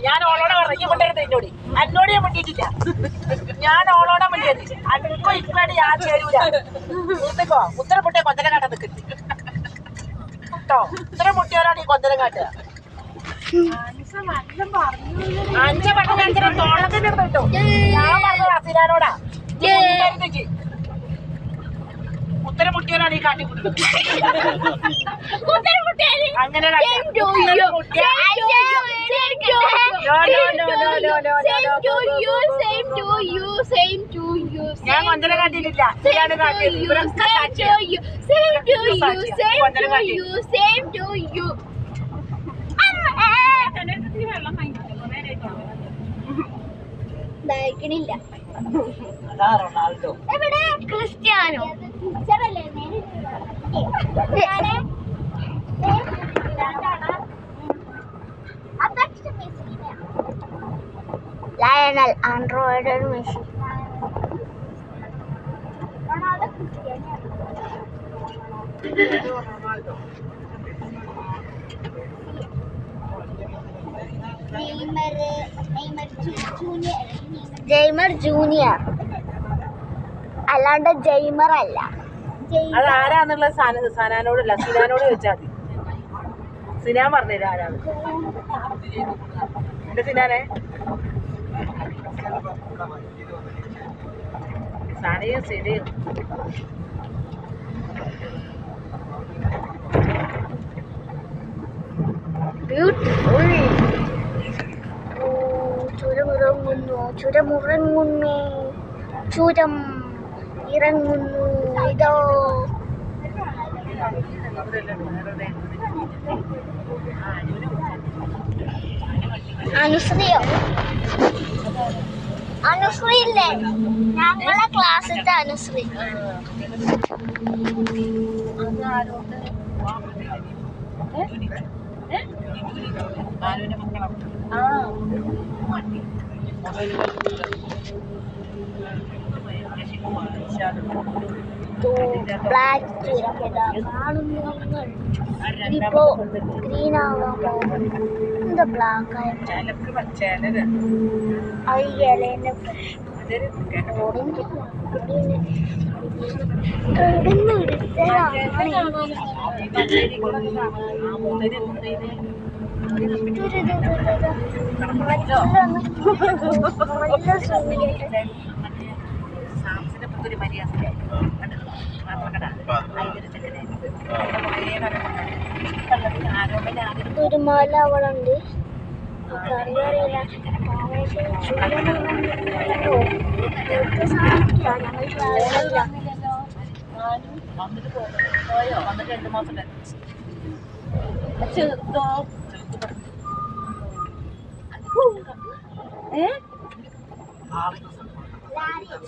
ഞാൻ ഓളോടെ പറഞ്ഞു കൊണ്ടരുത് എന്നോട് എന്നോട് ഞാൻ മുണ്ടിയിട്ടില്ല ഞാൻ ഓളോടെ മുണ്ടിയത് അനക്കോ ഇപ്പഴാണ് ഞാൻ ചേരൂല നിർത്തിക്കോ ഉത്തരം മുട്ടിയ കൊന്തരം കാട്ടാൻ നിൽക്കുന്നു കേട്ടോ ഉത്തരം മുട്ടിയവരാണ് ഈ കൊന്തരം കാട്ടുക അഞ്ച പണ്ട് അഞ്ചര തോളത്തിന്റെ കേട്ടോ ഞാൻ പറഞ്ഞത് അസിനാനോടാ ഉത്തരം മുട്ടിയവരാണ് ഈ കാട്ടി കൊടുക്കുന്നത് അങ്ങനെ ഞാൻ കൊന്തര കാട്ടിയിട്ടില്ല റൊണാൾഡോ എവിടെ ക്രിസ്ത്യാനോ ലയണൽ ആൻഡ്രോയിഡ് മെസ്സി ജെയ്മർ ജൂനിയർ അല്ലാണ്ട് ജെയ്മർ അല്ല. അത് ആരാന്നുള്ള സനാനോടല്ല സിനാനോട് ചോദിച്ചാൽ മതി. സിനാൻ പറഞ്ഞുതരാം ആരാണ് എന്റെ സിനാനെ. സനയും സിനയും ചുരമിറങ്ങുന്നു ചുരമിറങ്ങുന്നു ചുരം ഇറങ്ങുന്നു. ഇതോ അനുശ്രീയോ? അനുശ്രീ ഇല്ലേ? ഞങ്ങളെ ക്ലാസ്സിലത്തെ അനുശ്രീ. ബ്ലാക്ക് ചുരം കാണുന്നു നിങ്ങൾ. ഇതിപ്പോ ഗ്രീൻ ആവാൻ പോകും. എന്താ ബ്ലാക്ക് ആയ അയ്യലേന്റെ ഒരു മല അവിടെ ഉണ്ട്. അറിയില്ല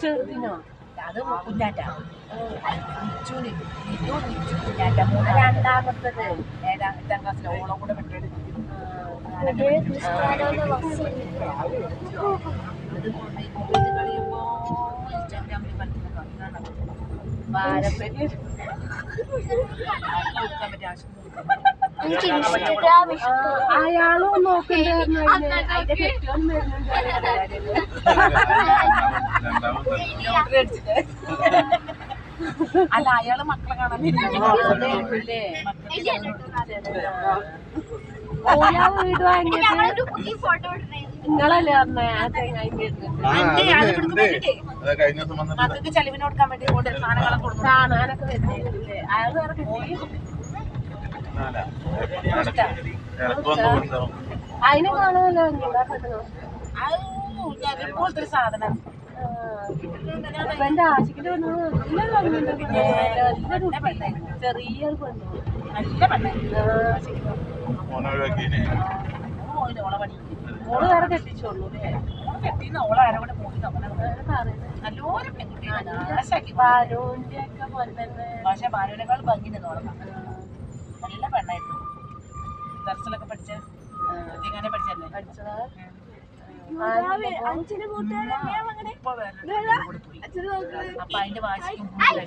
ചെറുതിനോ? അത് കുഞ്ഞാറ്റ രണ്ടാമത്തത് 7ാം ക്ലാസ്സിലെ ഓളം കൂടെ വിട്ടത്. അയാളും നോക്കണ്ട അല്ല അയാള് മക്കളെ കാണാൻ നിങ്ങളല്ലേ മക്കൾക്ക് ചെലവിന് കൊടുക്കാൻ വേണ്ടി സാധനങ്ങളൊക്കെ കാണാനൊക്കെ വരുന്നില്ലേ? അയാൾ വേറെ അതിനെ കാണുമല്ലോ. പോലത്തെ ഒരു സാധനം എന്റെ ആശിക്കിട്ട് വന്നു. ചെറിയ പെണ്ണു നല്ല പെണ്ണായിരുന്നു. ഓളെ പണി ഓള് വേറെ കെട്ടിച്ചോളൂ. കെട്ടിന്ന് ഓളെ ആരെ കൂടെ പോയി നല്ലോരം പെൺകുട്ടി ബാലുവിന്റെ ഒക്കെ പോലെ തന്നെ. പക്ഷെ ബാലുവിനേക്കാൾ ഭംഗി നിന്നോളാം. നല്ല പെണ്ണായിരുന്നു. അടിച്ചതാ അപ്പൊ അതിന്റെ വാശിക്കും ഉണ്ടാക്കി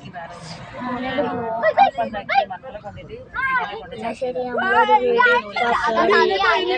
വേറെ മക്കളെ കൊണ്ടിട്ട് ശരി നമ്മളൊരു വീഡിയോ